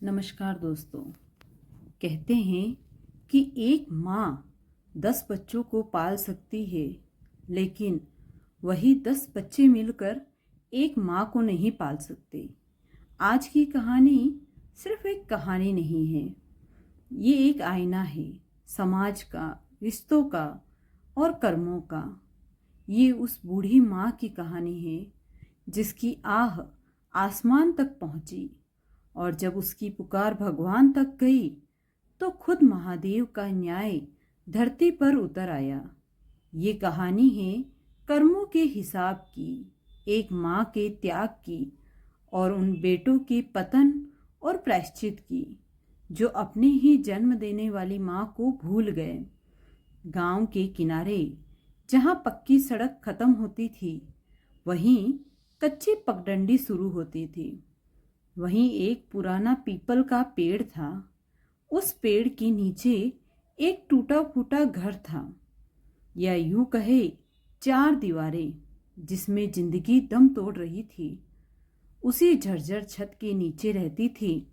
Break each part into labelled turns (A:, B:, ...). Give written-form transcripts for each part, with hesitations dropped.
A: नमस्कार दोस्तों। कहते हैं कि एक माँ 10 बच्चों को पाल सकती है, लेकिन वही 10 बच्चे मिलकर एक माँ को नहीं पाल सकते। आज की कहानी सिर्फ एक कहानी नहीं है, ये एक आईना है, समाज का, रिश्तों का और कर्मों का। ये उस बूढ़ी माँ की कहानी है जिसकी आह आसमान तक पहुंची, और जब उसकी पुकार भगवान तक गई तो खुद महादेव का न्याय धरती पर उतर आया। ये कहानी है कर्मों के हिसाब की, एक माँ के त्याग की और उन बेटों के पतन और प्रायश्चित की जो अपने ही जन्म देने वाली माँ को भूल गए। गांव के किनारे जहाँ पक्की सड़क खत्म होती थी, वहीं कच्ची पगडंडी शुरू होती थी। वहीं एक पुराना पीपल का पेड़ था। उस पेड़ के नीचे एक टूटा फूटा घर था, या यूं कहे 4 दीवारें जिसमें जिंदगी दम तोड़ रही थी। उसी झरझर छत के नीचे रहती थी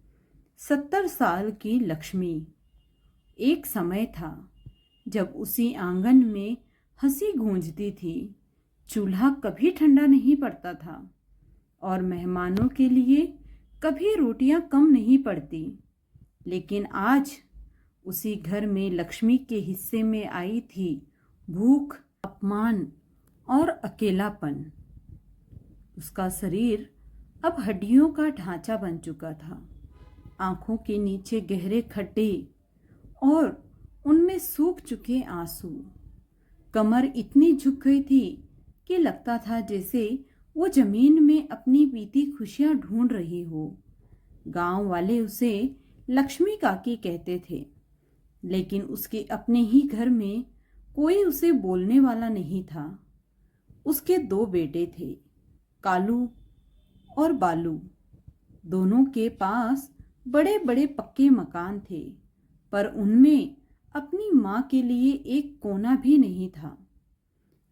A: 70 साल की लक्ष्मी। एक समय था जब उसी आंगन में हंसी गूंजती थी, चूल्हा कभी ठंडा नहीं पड़ता था और मेहमानों के लिए कभी रोटियां कम नहीं पड़ती। लेकिन आज उसी घर में लक्ष्मी के हिस्से में आई थी भूख, अपमान और अकेलापन। उसका शरीर अब हड्डियों का ढांचा बन चुका था, आंखों के नीचे गहरे खड्डे और उनमें सूख चुके आंसू। कमर इतनी झुक गई थी कि लगता था जैसे वो जमीन में अपनी बीती खुशियां ढूंढ रही हो। गांव वाले उसे लक्ष्मी काकी कहते थे, लेकिन उसके अपने ही घर में कोई उसे बोलने वाला नहीं था। उसके 2 बेटे थे, कालू और बालू। दोनों के पास बड़े बड़े पक्के मकान थे, पर उनमें अपनी माँ के लिए एक कोना भी नहीं था।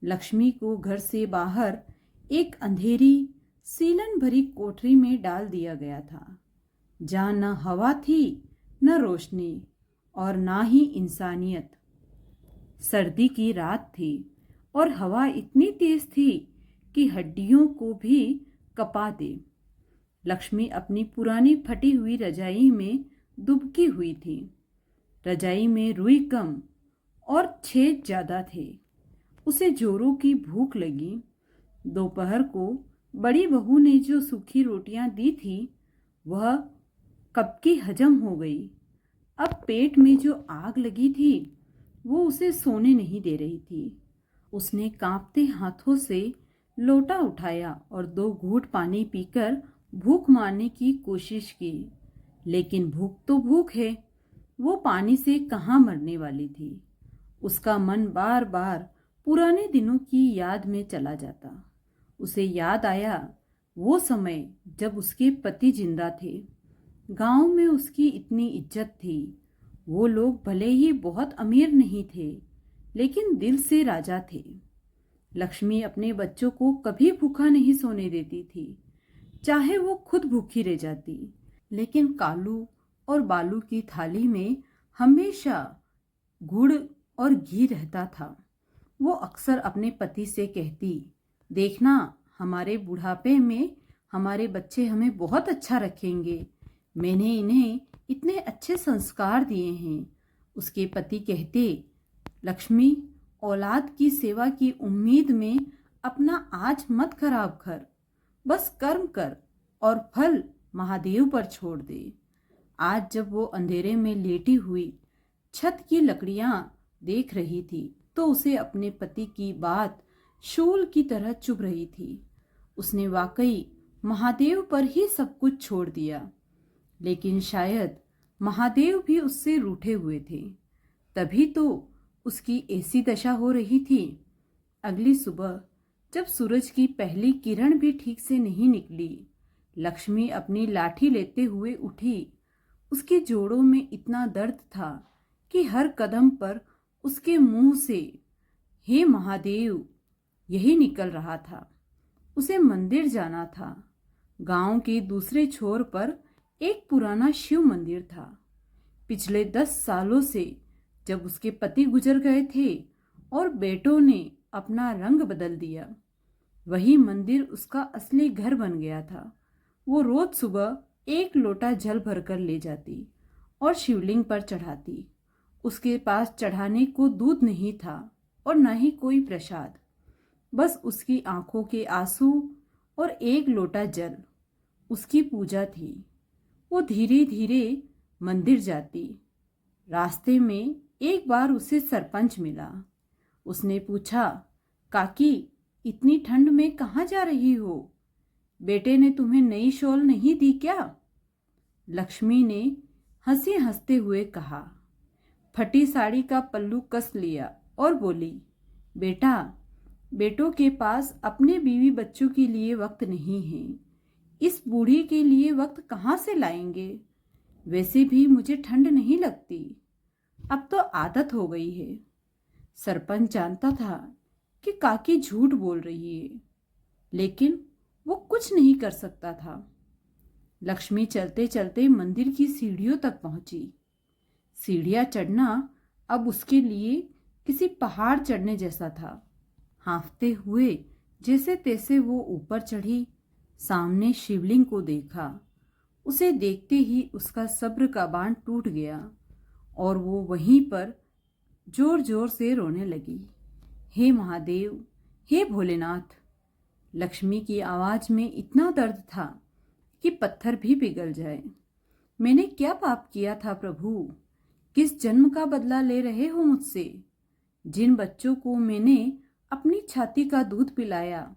A: लक्ष्मी को घर से बाहर एक अंधेरी सीलन भरी कोठरी में डाल दिया गया था, जहाँ न हवा थी, न रोशनी और ना ही इंसानियत। सर्दी की रात थी और हवा इतनी तेज थी कि हड्डियों को भी कपा दे। लक्ष्मी अपनी पुरानी फटी हुई रजाई में दुबकी हुई थी। रजाई में रुई कम और छेद ज्यादा थे। उसे जोरों की भूख लगी। दोपहर को बड़ी बहू ने जो सूखी रोटियां दी थी, वह कब की हजम हो गई। अब पेट में जो आग लगी थी, वो उसे सोने नहीं दे रही थी। उसने कांपते हाथों से लोटा उठाया और 2 घूंट पानी पीकर भूख मारने की कोशिश की, लेकिन भूख तो भूख है, वो पानी से कहाँ मरने वाली थी। उसका मन बार बार पुराने दिनों की याद में चला जाता। उसे याद आया वो समय जब उसके पति जिंदा थे। गांव में उसकी इतनी इज्जत थी। वो लोग भले ही बहुत अमीर नहीं थे, लेकिन दिल से राजा थे। लक्ष्मी अपने बच्चों को कभी भूखा नहीं सोने देती थी, चाहे वो खुद भूखी रह जाती। लेकिन कालू और बालू की थाली में हमेशा गुड़ और घी रहता था। वो अक्सर अपने पति से कहती, देखना, हमारे बुढ़ापे में हमारे बच्चे हमें बहुत अच्छा रखेंगे। मैंने इन्हें इतने अच्छे संस्कार दिए हैं। उसके पति कहते, लक्ष्मी, औलाद की सेवा की उम्मीद में अपना आज मत खराब कर, बस कर्म कर और फल महादेव पर छोड़ दे। आज जब वो अंधेरे में लेटी हुई छत की लकड़ियां देख रही थी, तो उसे अपने पति की बात शूल की तरह चुभ रही थी। उसने वाकई महादेव पर ही सब कुछ छोड़ दिया, लेकिन शायद महादेव भी उससे रूठे हुए थे, तभी तो उसकी ऐसी दशा हो रही थी। अगली सुबह जब सूरज की पहली किरण भी ठीक से नहीं निकली, लक्ष्मी अपनी लाठी लेते हुए उठी। उसके जोड़ों में इतना दर्द था कि हर कदम पर उसके मुंह से हे महादेव यही निकल रहा था। उसे मंदिर जाना था। गांव के दूसरे छोर पर एक पुराना शिव मंदिर था। पिछले 10 सालों से जब उसके पति गुजर गए थे और बेटों ने अपना रंग बदल दिया, वही मंदिर उसका असली घर बन गया था। वो रोज सुबह एक लोटा जल भरकर ले जाती और शिवलिंग पर चढ़ाती। उसके पास चढ़ाने को दूध नहीं था और न ही कोई प्रसाद, बस उसकी आंखों के आंसू और एक लोटा जल उसकी पूजा थी। वो धीरे धीरे मंदिर जाती। रास्ते में एक बार उसे सरपंच मिला। उसने पूछा, काकी, इतनी ठंड में कहाँ जा रही हो? बेटे ने तुम्हें नई शॉल नहीं दी क्या? लक्ष्मी ने हंसी हंसते हुए कहा। फटी साड़ी का पल्लू कस लिया और बोली, बेटा, बेटों के पास अपने बीवी बच्चों के लिए वक्त नहीं है। इस बूढ़ी के लिए वक्त कहाँ से लाएंगे? वैसे भी मुझे ठंड नहीं लगती, अब तो आदत हो गई है। सरपंच जानता था कि काकी झूठ बोल रही है, लेकिन वो कुछ नहीं कर सकता था। लक्ष्मी चलते चलते मंदिर की सीढ़ियों तक पहुंची। सीढ़ियां चढ़ना अब उसके लिए किसी पहाड़ चढ़ने जैसा था। हाँफते हुए जैसे तैसे वो ऊपर चढ़ी। सामने शिवलिंग को देखा। उसे देखते ही उसका सब्र का बांध टूट गया और वो वहीं पर जोर जोर से रोने लगी। हे महादेव, हे भोलेनाथ। लक्ष्मी की आवाज में इतना दर्द था कि पत्थर भी पिघल जाए। मैंने क्या पाप किया था प्रभु? किस जन्म का बदला ले रहे हो मुझसे? जिन बच्चों को मैंने अपनी छाती का दूध पिलाया,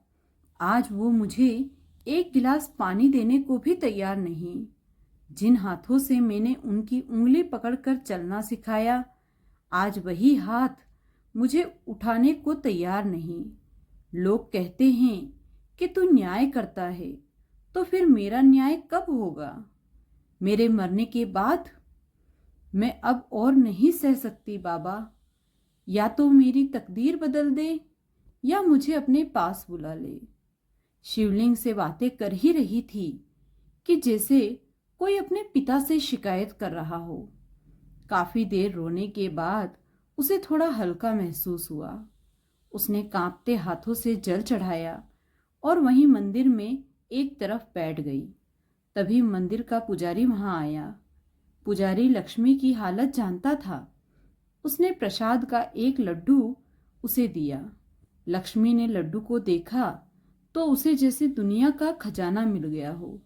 A: आज वो मुझे एक गिलास पानी देने को भी तैयार नहीं। जिन हाथों से मैंने उनकी उंगली पकड़कर चलना सिखाया, आज वही हाथ मुझे उठाने को तैयार नहीं। लोग कहते हैं कि तू न्याय करता है, तो फिर मेरा न्याय कब होगा? मेरे मरने के बाद? मैं अब और नहीं सह सकती बाबा। या तो मेरी तकदीर बदल दे या मुझे अपने पास बुला ले। शिवलिंग से बातें कर ही रही थी कि जैसे कोई अपने पिता से शिकायत कर रहा हो। काफी देर रोने के बाद उसे थोड़ा हल्का महसूस हुआ। उसने कांपते हाथों से जल चढ़ाया और वहीं मंदिर में एक तरफ बैठ गई। तभी मंदिर का पुजारी वहां आया। पुजारी लक्ष्मी की हालत जानता था। उसने प्रसाद का एक लड्डू उसे दिया। लक्ष्मी ने लड्डू को देखा तो उसे जैसे दुनिया का खजाना मिल गया हो।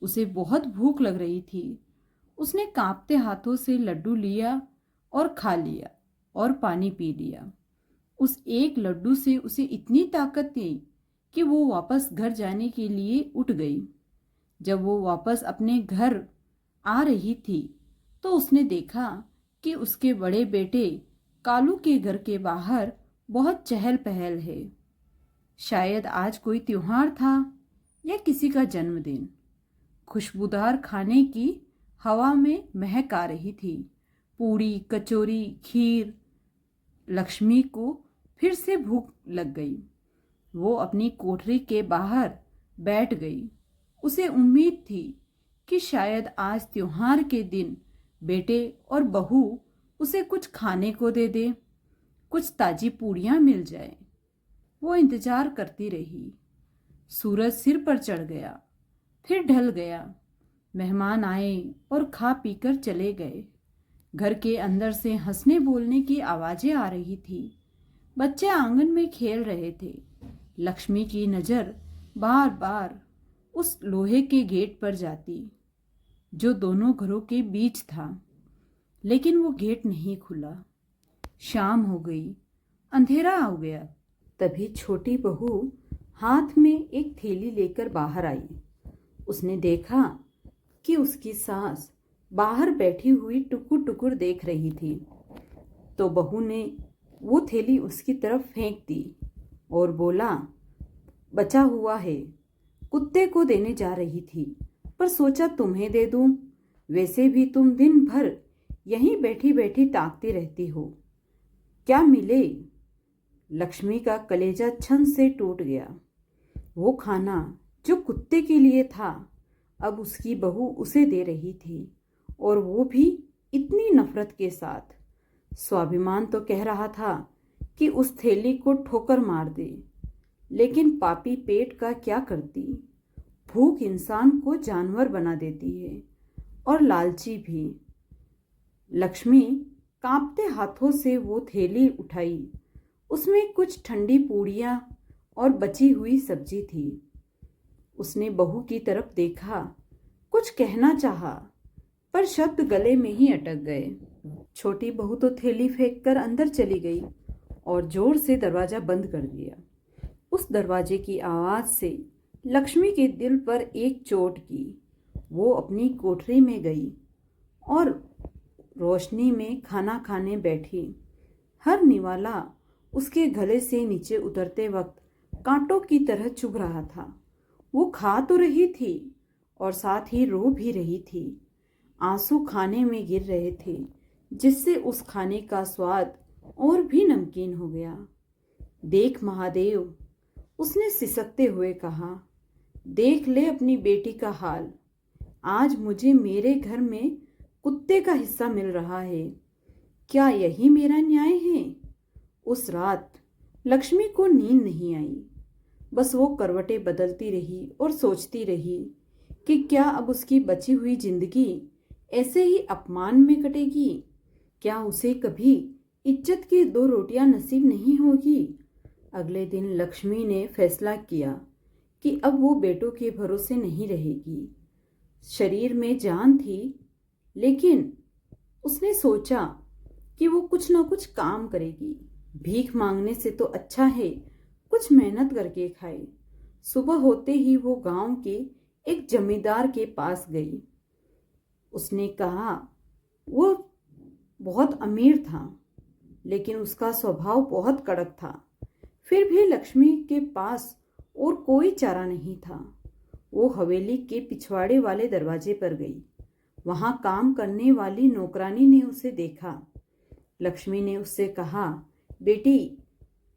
A: उसे बहुत भूख लग रही थी। उसने कांपते हाथों से लड्डू लिया और खा लिया और पानी पी लिया। उस एक लड्डू से उसे इतनी ताकत थी कि वो वापस घर जाने के लिए उठ गई। जब वो वापस अपने घर आ रही थी तो उसने देखा कि उसके बड़े बेटे कालू के घर के बाहर बहुत चहल पहल है। शायद आज कोई त्योहार था या किसी का जन्मदिन। खुशबूदार खाने की हवा में महक आ रही थी। पूड़ी, कचौरी, खीर। लक्ष्मी को फिर से भूख लग गई। वो अपनी कोठरी के बाहर बैठ गई। उसे उम्मीद थी कि शायद आज त्योहार के दिन बेटे और बहू उसे कुछ खाने को दे दे, कुछ ताजी पूड़ियां मिल जाए। वो इंतजार करती रही। सूरज सिर पर चढ़ गया, फिर ढल गया। मेहमान आए और खा पीकर चले गए। घर के अंदर से हंसने बोलने की आवाजें आ रही थी। बच्चे आंगन में खेल रहे थे। लक्ष्मी की नजर बार बार उस लोहे के गेट पर जाती जो दोनों घरों के बीच था, लेकिन वो गेट नहीं खुला। शाम हो गई, अंधेरा हो गया। तभी छोटी बहू हाथ में एक थैली लेकर बाहर आई। उसने देखा कि उसकी सास बाहर बैठी हुई टुकुर टुकुर देख रही थी, तो बहू ने वो थैली उसकी तरफ फेंक दी और बोला, बचा हुआ है, कुत्ते को देने जा रही थी, पर सोचा तुम्हें दे दूं। वैसे भी तुम दिन भर यहीं बैठी बैठी ताकती रहती हो, क्या मिले? लक्ष्मी का कलेजा छन से टूट गया। वो खाना जो कुत्ते के लिए था अब उसकी बहू उसे दे रही थी, और वो भी इतनी नफरत के साथ। स्वाभिमान तो कह रहा था कि उस थैली को ठोकर मार दे, लेकिन पापी पेट का क्या करती। भूख इंसान को जानवर बना देती है, और लालची भी। लक्ष्मी कांपते हाथों से वो थैली उठाई। उसमें कुछ ठंडी पूड़ियाँ और बची हुई सब्जी थी। उसने बहू की तरफ देखा, कुछ कहना चाहा, पर शब्द गले में ही अटक गए। छोटी बहू तो थैली फेंक कर अंदर चली गई और जोर से दरवाजा बंद कर दिया। उस दरवाजे की आवाज से लक्ष्मी के दिल पर एक चोट की। वो अपनी कोठरी में गई और रोशनी में खाना खाने बैठी। हर निवाला उसके गले से नीचे उतरते वक्त कांटों की तरह चुभ रहा था। वो खा तो रही थी और साथ ही रो भी रही थी। आंसू खाने में गिर रहे थे, जिससे उस खाने का स्वाद और भी नमकीन हो गया। देख महादेव, उसने सिसकते हुए कहा, देख ले अपनी बेटी का हाल। आज मुझे मेरे घर में कुत्ते का हिस्सा मिल रहा है। क्या यही मेरा न्याय है? उस रात लक्ष्मी को नींद नहीं आई। बस वो करवटें बदलती रही और सोचती रही कि क्या अब उसकी बची हुई जिंदगी ऐसे ही अपमान में कटेगी? क्या उसे कभी इज्जत की 2 रोटियां नसीब नहीं होगी? अगले दिन लक्ष्मी ने फैसला किया कि अब वो बेटों के भरोसे नहीं रहेगी। शरीर में जान थी, लेकिन उसने सोचा कि वो कुछ ना कुछ काम करेगी। भीख मांगने से तो अच्छा है कुछ मेहनत करके खाए। सुबह होते ही वो गांव के एक जमींदार के पास गई। उसने कहा, वो बहुत अमीर था, लेकिन उसका स्वभाव बहुत कड़क था। फिर भी लक्ष्मी के पास और कोई चारा नहीं था। वो हवेली के पिछवाड़े वाले दरवाजे पर गई। वहां काम करने वाली नौकरानी ने उसे देखा। लक्ष्मी ने उससे कहा, बेटी,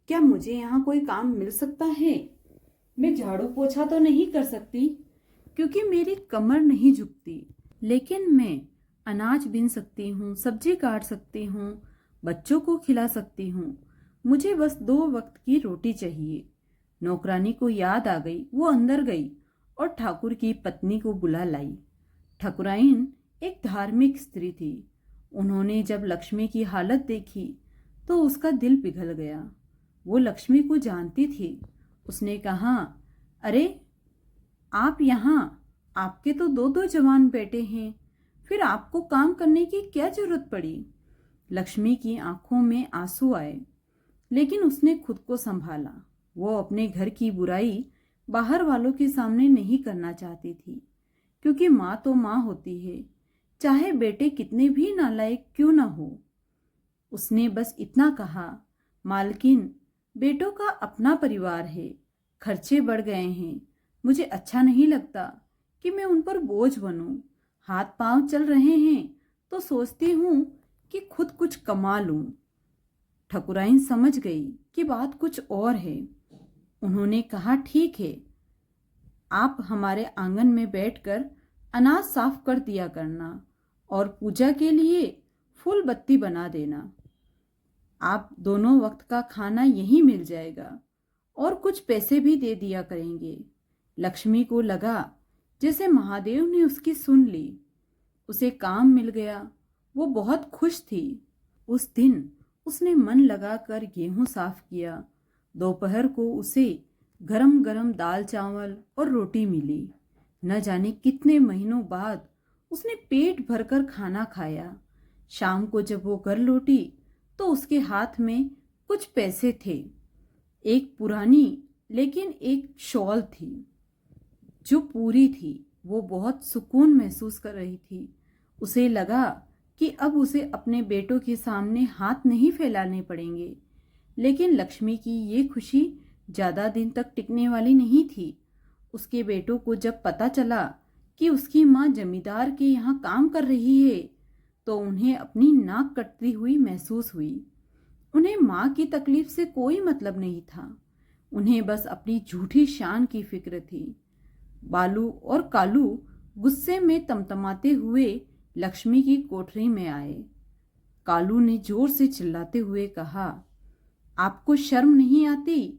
A: क्या मुझे यहाँ कोई काम मिल सकता है? मैं झाड़ू पोछा तो नहीं कर सकती क्योंकि मेरी कमर नहीं झुकती, लेकिन मैं अनाज बीन सकती हूँ, सब्जी काट सकती हूँ, बच्चों को खिला सकती हूँ। मुझे बस 2 वक्त की रोटी चाहिए। नौकरानी को याद आ गई। वो अंदर गई और ठाकुर की पत्नी को बुला लाई। ठकुराइन एक धार्मिक स्त्री थी। उन्होंने जब लक्ष्मी की हालत देखी तो उसका दिल पिघल गया। वो लक्ष्मी को जानती थी। उसने कहा, अरे आप यहाँ, आपके तो 2 जवान बेटे हैं, फिर आपको काम करने की क्या जरूरत पड़ी? लक्ष्मी की आंखों में आंसू आए, लेकिन उसने खुद को संभाला। वो अपने घर की बुराई बाहर वालों के सामने नहीं करना चाहती थी, क्योंकि माँ तो माँ होती है, चाहे बेटे कितने भी नालायक क्यों ना हो। उसने बस इतना कहा, मालकिन, बेटों का अपना परिवार है, खर्चे बढ़ गए हैं। मुझे अच्छा नहीं लगता कि मैं उन पर बोझ बनूं। हाथ पांव चल रहे हैं तो सोचती हूँ कि खुद कुछ कमा लूं। ठकुराइन समझ गई कि बात कुछ और है। उन्होंने कहा, ठीक है, आप हमारे आंगन में बैठकर अनाज साफ कर दिया करना और पूजा के लिए फूल बत्ती बना देना। आप दोनों वक्त का खाना यहीं मिल जाएगा और कुछ पैसे भी दे दिया करेंगे। लक्ष्मी को लगा जैसे महादेव ने उसकी सुन ली। उसे काम मिल गया। वो बहुत खुश थी। उस दिन उसने मन लगाकर गेहूं साफ किया। दोपहर को उसे गरम गरम दाल चावल और रोटी मिली। न जाने कितने महीनों बाद उसने पेट भरकर खाना खाया। शाम को जब वो घर लौटी तो उसके हाथ में कुछ पैसे थे। एक पुरानी लेकिन एक शॉल थी जो पूरी थी। वो बहुत सुकून महसूस कर रही थी। उसे लगा कि अब उसे अपने बेटों के सामने हाथ नहीं फैलाने पड़ेंगे। लेकिन लक्ष्मी की ये खुशी ज़्यादा दिन तक टिकने वाली नहीं थी। उसके बेटों को जब पता चला कि उसकी माँ जमींदार के यहाँ काम कर रही है तो उन्हें अपनी नाक कटती हुई महसूस हुई। उन्हें माँ की तकलीफ से कोई मतलब नहीं था। उन्हें बस अपनी झूठी शान की फिक्र थी। बालू और कालू गुस्से में तमतमाते हुए लक्ष्मी की कोठरी में आए। कालू ने जोर से चिल्लाते हुए कहा, आपको शर्म नहीं आती?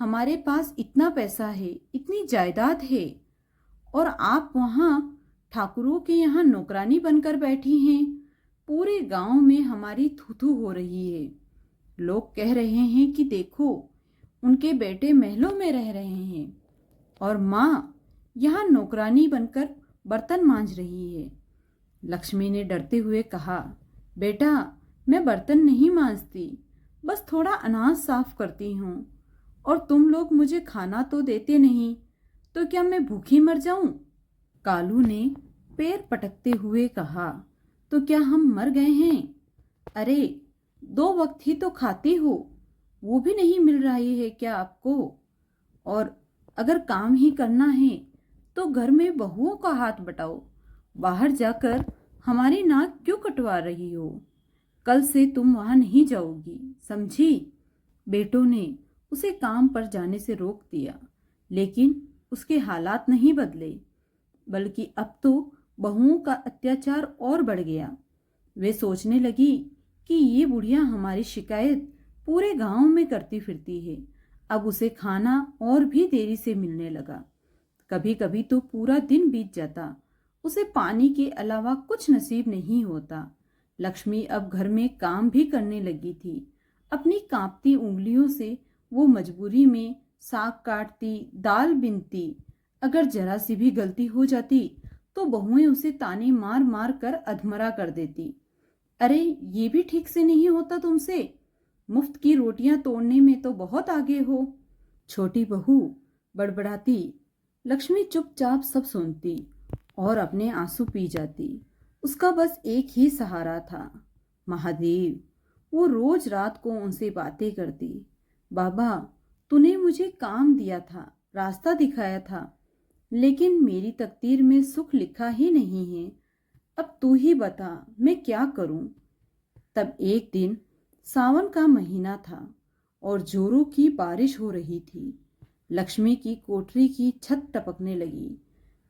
A: हमारे पास इतना पैसा है, इतनी जायदाद है, और आप वहां ठाकुरों के यहाँ नौकरानी बनकर बैठी हैं। पूरे गांव में हमारी थू थू हो रही है। लोग कह रहे हैं कि देखो, उनके बेटे महलों में रह रहे हैं और माँ यहाँ नौकरानी बनकर बर्तन मांज रही है। लक्ष्मी ने डरते हुए कहा, बेटा, मैं बर्तन नहीं मांजती, बस थोड़ा अनाज साफ करती हूँ, और तुम लोग मुझे खाना तो देते नहीं, तो क्या मैं भूखी मर जाऊं? कालू ने पैर पटकते हुए कहा, तो क्या हम मर गए हैं? अरे, 2 वक्त ही तो खाती हो, वो भी नहीं मिल रही है क्या आपको? और अगर काम ही करना है तो घर में बहुओं का हाथ बटाओ। बाहर जाकर हमारी नाक क्यों कटवा रही हो? कल से तुम वहां नहीं जाओगी, समझी? बेटों ने उसे काम पर जाने से रोक दिया, लेकिन उसके हालात नहीं बदले, बल्कि अब तो बहुओं का अत्याचार और बढ़ गया। वे सोचने लगी कि ये बुढ़िया हमारी शिकायत पूरे गांव में करती फिरती है। अब उसे खाना और भी देरी से मिलने लगा। कभी कभी तो पूरा दिन बीत जाता, उसे पानी के अलावा कुछ नसीब नहीं होता। लक्ष्मी अब घर में काम भी करने लगी थी। अपनी कांपती उंगलियों से वो मजबूरी में साग काटती, दाल बीनती। अगर जरा सी भी गलती हो जाती तो बहुएं उसे ताने मार मार कर अधमरा कर देती। अरे, ये भी ठीक से नहीं होता तुमसे? मुफ्त की रोटियां तोड़ने में तो बहुत आगे हो। छोटी बहू बड़बड़ाती। लक्ष्मी चुपचाप सब सुनती और अपने आंसू पी जाती। उसका बस एक ही सहारा था, महादेव। वो रोज रात को उनसे बातें करती। बाबा, तूने मुझे काम दिया था, रास्ता दिखाया था, लेकिन मेरी तकदीर में सुख लिखा ही नहीं है। अब तू ही बता, मैं क्या करूं? तब एक दिन सावन का महीना था और जोरों की बारिश हो रही थी। लक्ष्मी की कोठरी की छत टपकने लगी।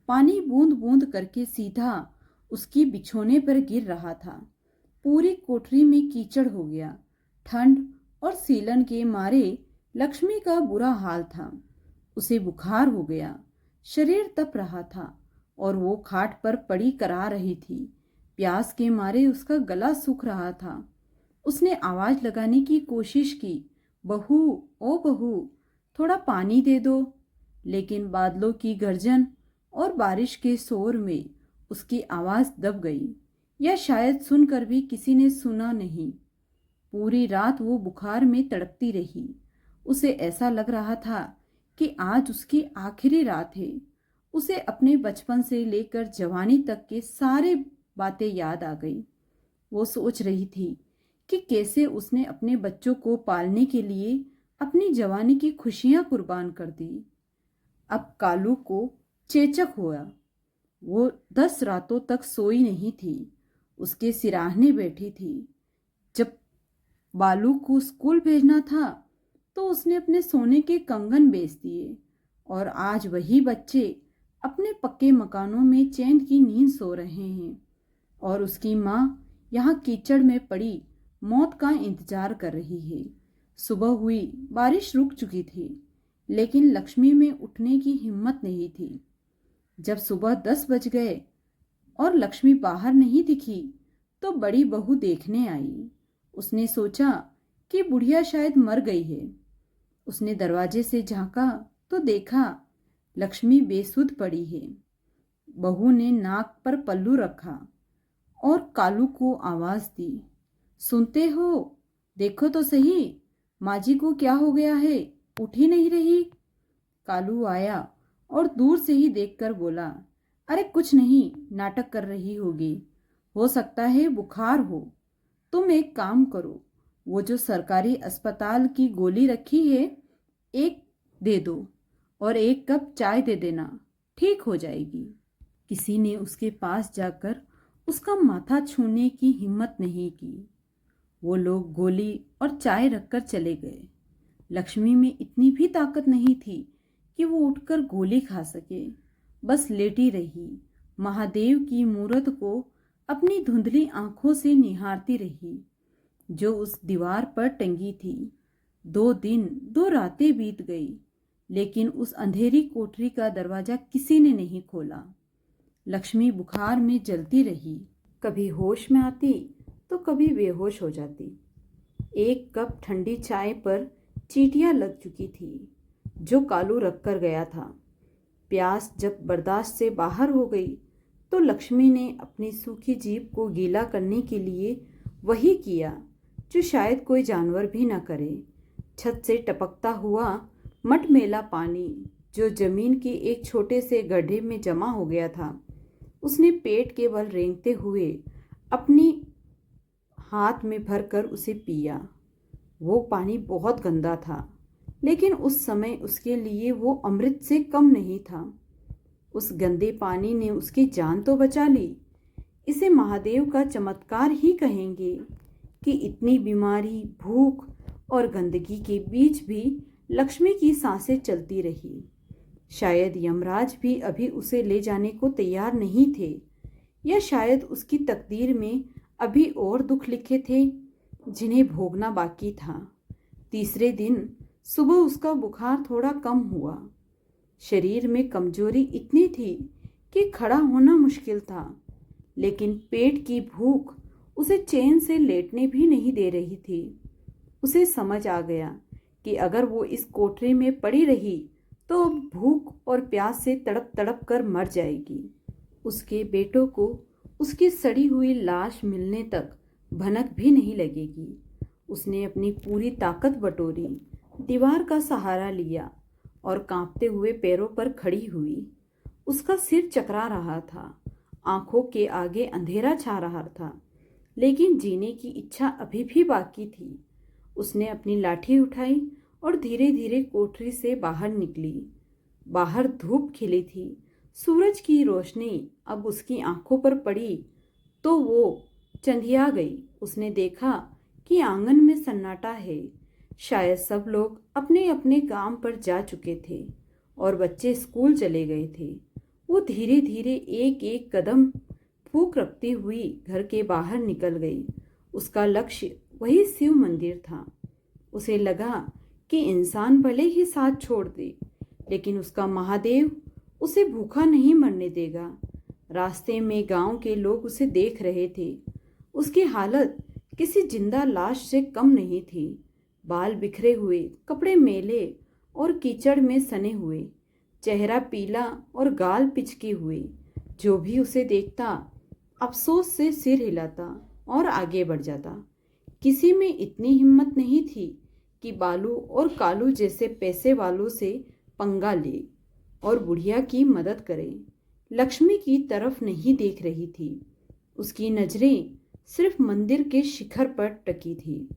A: पानी बूंद बूंद करके सीधा उसकी बिछोने पर गिर रहा था। पूरी कोठरी में कीचड़ हो गया। ठंड और सीलन के मारे लक्ष्मी का बुरा हाल था। उसे बुखार हो गया, शरीर तप रहा था और वो खाट पर पड़ी करा रही थी। प्यास के मारे उसका गला सूख रहा था। उसने आवाज लगाने की कोशिश की, बहू, ओ बहू, थोड़ा पानी दे दो। लेकिन बादलों की गर्जन और बारिश के शोर में उसकी आवाज दब गई, या शायद सुनकर भी किसी ने सुना नहीं। पूरी रात वो बुखार में तड़पती रही। उसे ऐसा लग रहा था कि आज उसकी आखिरी रात है। उसे अपने बचपन से लेकर जवानी तक के सारे बातें याद आ गई। वो सोच रही थी कि कैसे उसने अपने बच्चों को पालने के लिए अपनी जवानी की खुशियां कुर्बान कर दी। अब कालू को चेचक हुआ। वो 10 रातों तक सोई नहीं थी। उसके सिराहने बैठी थी। जब बालू को स्कूल भेजना था तो उसने अपने सोने के कंगन बेच दिए, और आज वही बच्चे अपने पक्के मकानों में चैन की नींद सो रहे हैं, और उसकी माँ यहाँ कीचड़ में पड़ी मौत का इंतजार कर रही है। सुबह हुई, बारिश रुक चुकी थी, लेकिन लक्ष्मी में उठने की हिम्मत नहीं थी। जब सुबह 10 बज गए और लक्ष्मी बाहर नहीं दिखी तो बड़ी बहू देखने आई। उसने सोचा कि बुढ़िया शायद मर गई है। उसने दरवाजे से झांका तो देखा लक्ष्मी बेसुध पड़ी है। बहू ने नाक पर पल्लू रखा और कालू को आवाज दी, सुनते हो? देखो तो सही, माँ जी को क्या हो गया है, उठ ही नहीं रही। कालू आया और दूर से ही देखकर बोला, अरे कुछ नहीं, नाटक कर रही होगी, हो सकता है बुखार हो। तुम एक काम करो, वो जो सरकारी अस्पताल की गोली रखी है, एक दे दो और एक कप चाय दे देना, ठीक हो जाएगी। किसी ने उसके पास जाकर उसका माथा छूने की हिम्मत नहीं की। वो लोग गोली और चाय रखकर चले गए। लक्ष्मी में इतनी भी ताकत नहीं थी कि वो उठकर गोली खा सके। बस लेटी रही महादेव की मूरत को अपनी धुंधली आंखों से निहारती रही, जो उस दीवार पर टंगी थी। 2 दिन 2 रातें बीत गई, लेकिन उस अंधेरी कोठरी का दरवाजा किसी ने नहीं खोला। लक्ष्मी बुखार में जलती रही, कभी होश में आती तो कभी बेहोश हो जाती। एक कप ठंडी चाय पर चींटियां लग चुकी थी, जो कालू रख कर गया था। प्यास जब बर्दाश्त से बाहर हो गई तो लक्ष्मी ने अपनी सूखी जीभ को गीला करने के लिए वही किया जो शायद कोई जानवर भी ना करे। छत से टपकता हुआ मटमैला पानी जो जमीन के एक छोटे से गड्ढे में जमा हो गया था, उसने पेट के बल रेंगते हुए अपनी हाथ में भरकर उसे पिया। वो पानी बहुत गंदा था, लेकिन उस समय उसके लिए वो अमृत से कम नहीं था। उस गंदे पानी ने उसकी जान तो बचा ली। इसे महादेव का चमत्कार ही कहेंगे कि इतनी बीमारी, भूख और गंदगी के बीच भी लक्ष्मी की सांसें चलती रही। शायद यमराज भी अभी उसे ले जाने को तैयार नहीं थे, या शायद उसकी तकदीर में अभी और दुख लिखे थे जिन्हें भोगना बाकी था। तीसरे दिन सुबह उसका बुखार थोड़ा कम हुआ। शरीर में कमजोरी इतनी थी कि खड़ा होना मुश्किल था, लेकिन पेट की भूख उसे चैन से लेटने भी नहीं दे रही थी। उसे समझ आ गया कि अगर वो इस कोठरी में पड़ी रही तो अब भूख और प्यास से तड़प तड़प कर मर जाएगी। उसके बेटों को उसकी सड़ी हुई लाश मिलने तक भनक भी नहीं लगेगी। उसने अपनी पूरी ताकत बटोरी, दीवार का सहारा लिया और कांपते हुए पैरों पर खड़ी हुई। उसका सिर चकरा रहा था, आंखों के आगे अंधेरा छा रहा था, लेकिन जीने की इच्छा अभी भी बाकी थी। उसने अपनी लाठी उठाई और धीरे धीरे कोठरी से बाहर निकली। बाहर धूप खिली थी, सूरज की रोशनी अब उसकी आंखों पर पड़ी तो वो चंधिया गई। उसने देखा कि आंगन में सन्नाटा है। शायद सब लोग अपने अपने काम पर जा चुके थे और बच्चे स्कूल चले गए थे। वो धीरे धीरे एक एक कदम फूंक रखती हुई घर के बाहर निकल गई। उसका लक्ष्य वही शिव मंदिर था। उसे लगा कि इंसान भले ही साथ छोड़ दे, लेकिन उसका महादेव उसे भूखा नहीं मरने देगा। रास्ते में गांव के लोग उसे देख रहे थे। उसकी हालत किसी जिंदा लाश से कम नहीं थी। बाल बिखरे हुए, कपड़े मैले और कीचड़ में सने हुए, चेहरा पीला और गाल पिचके हुए। जो भी उसे देखता अफसोस से सिर हिलाता और आगे बढ़ जाता। किसी में इतनी हिम्मत नहीं थी कि बालू और कालू जैसे पैसे वालों से पंगा ले और बुढ़िया की मदद करे। लक्ष्मी की तरफ नहीं देख रही थी। उसकी नजरें सिर्फ मंदिर के शिखर पर टकी थी।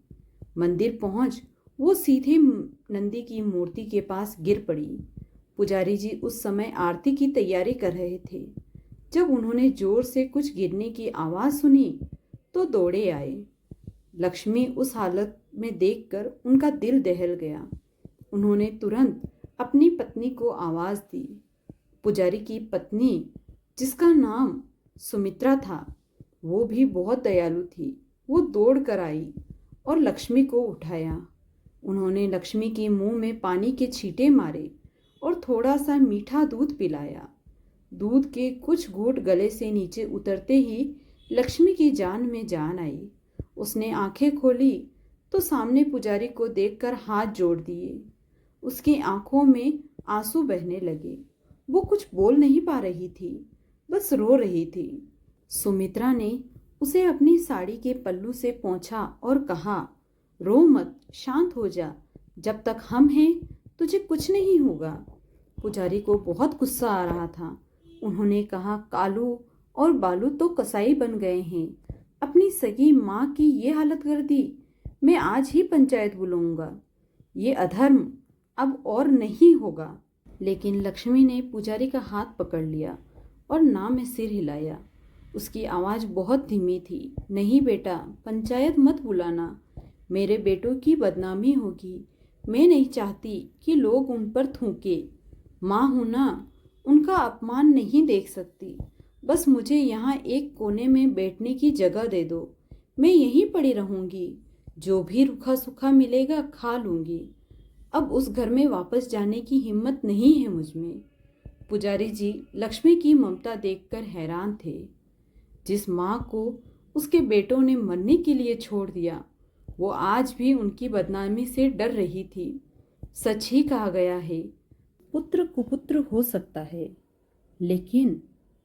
A: मंदिर पहुंच वो सीधे नंदी की मूर्ति के पास गिर पड़ी। पुजारी जी उस समय आरती की तैयारी कर रहे थे। जब उन्होंने जोर से कुछ गिरने की आवाज़ सुनी तो दौड़े आए। लक्ष्मी उस हालत में देखकर उनका दिल दहल गया। उन्होंने तुरंत अपनी पत्नी को आवाज़ दी। पुजारी की पत्नी, जिसका नाम सुमित्रा था, वो भी बहुत दयालु थी। वो दौड़ कर आई और लक्ष्मी को उठाया। उन्होंने लक्ष्मी के मुंह में पानी के छींटे मारे और थोड़ा सा मीठा दूध पिलाया। दूध के कुछ घूंट गले से नीचे उतरते ही लक्ष्मी की जान में जान आई। उसने आंखें खोली तो सामने पुजारी को देखकर हाथ जोड़ दिए। उसकी आंखों में आंसू बहने लगे। वो कुछ बोल नहीं पा रही थी, बस रो रही थी। सुमित्रा ने उसे अपनी साड़ी के पल्लू से पोंछा और कहा, रो मत, शांत हो जा। जब तक हम हैं तुझे कुछ नहीं होगा। पुजारी को बहुत गुस्सा आ रहा था। उन्होंने कहा, कालू और बालू तो कसाई बन गए हैं। अपनी सगी माँ की ये हालत कर दी। मैं आज ही पंचायत बुलाऊंगा। ये अधर्म अब और नहीं होगा। लेकिन लक्ष्मी ने पुजारी का हाथ पकड़ लिया और ना में सिर हिलाया। उसकी आवाज़ बहुत धीमी थी। नहीं बेटा, पंचायत मत बुलाना। मेरे बेटों की बदनामी होगी। मैं नहीं चाहती कि लोग उन पर थूके। माँ हूँ ना, उनका अपमान नहीं देख सकती। बस मुझे यहाँ एक कोने में बैठने की जगह दे दो, मैं यहीं पड़ी रहूंगी, जो भी रूखा सूखा मिलेगा खा लूंगी। अब उस घर में वापस जाने की हिम्मत नहीं है मुझ में। पुजारी जी लक्ष्मी की ममता देखकर हैरान थे। जिस माँ को उसके बेटों ने मरने के लिए छोड़ दिया, वो आज भी उनकी बदनामी से डर रही थी। सच ही कहा गया है, पुत्र कुपुत्र हो सकता है, लेकिन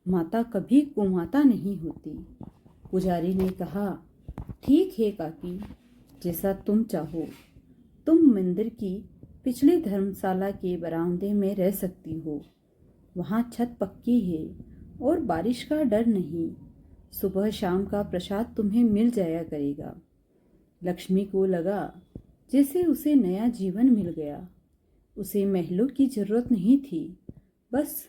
A: माता कभी कुमाता नहीं होती। पुजारी ने कहा, ठीक है काकी, जैसा तुम चाहो। तुम मंदिर की पिछली धर्मशाला के बरामदे में रह सकती हो। वहाँ छत पक्की है और बारिश का डर नहीं। सुबह शाम का प्रसाद तुम्हें मिल जाया करेगा। लक्ष्मी को लगा जैसे उसे नया जीवन मिल गया। उसे महलों की जरूरत नहीं थी, बस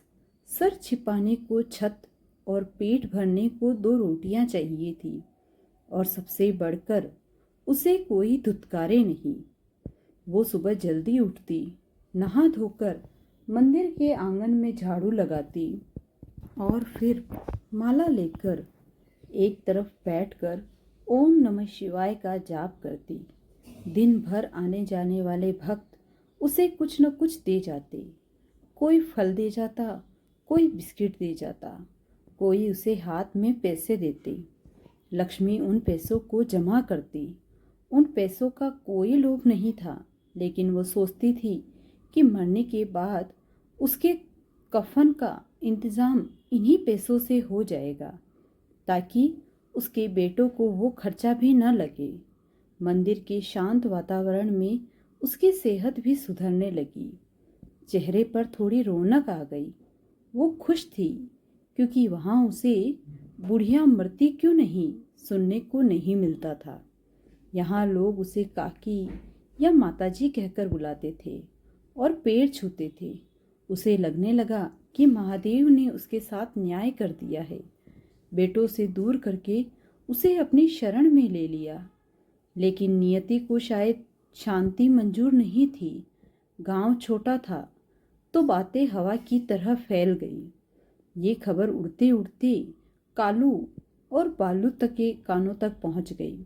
A: सर छिपाने को छत और पेट भरने को 2 रोटियां चाहिए थी, और सबसे बढ़कर उसे कोई धुतकारे नहीं। वो सुबह जल्दी उठती, नहा धोकर मंदिर के आंगन में झाड़ू लगाती और फिर माला लेकर एक तरफ बैठकर ओम नमः शिवाय का जाप करती। दिन भर आने जाने वाले भक्त उसे कुछ न कुछ दे जाते। कोई फल दे जाता, कोई बिस्किट दे जाता, कोई उसे हाथ में पैसे देते। लक्ष्मी उन पैसों को जमा करती। उन पैसों का कोई लोभ नहीं था, लेकिन वो सोचती थी कि मरने के बाद उसके कफन का इंतज़ाम इन्हीं पैसों से हो जाएगा, ताकि उसके बेटों को वो खर्चा भी न लगे। मंदिर के शांत वातावरण में उसकी सेहत भी सुधरने लगी। चेहरे पर थोड़ी रौनक आ गई। वो खुश थी, क्योंकि वहाँ उसे बुढ़िया मरती क्यों नहीं सुनने को नहीं मिलता था। यहाँ लोग उसे काकी या माताजी कहकर बुलाते थे और पैर छूते थे। उसे लगने लगा कि महादेव ने उसके साथ न्याय कर दिया है। बेटों से दूर करके उसे अपनी शरण में ले लिया। लेकिन नियति को शायद शांति मंजूर नहीं थी। गांव छोटा था, तो बातें हवा की तरह फैल गई। ये खबर उड़ते उड़ते कालू और बालू तक के कानों तक पहुंच गई।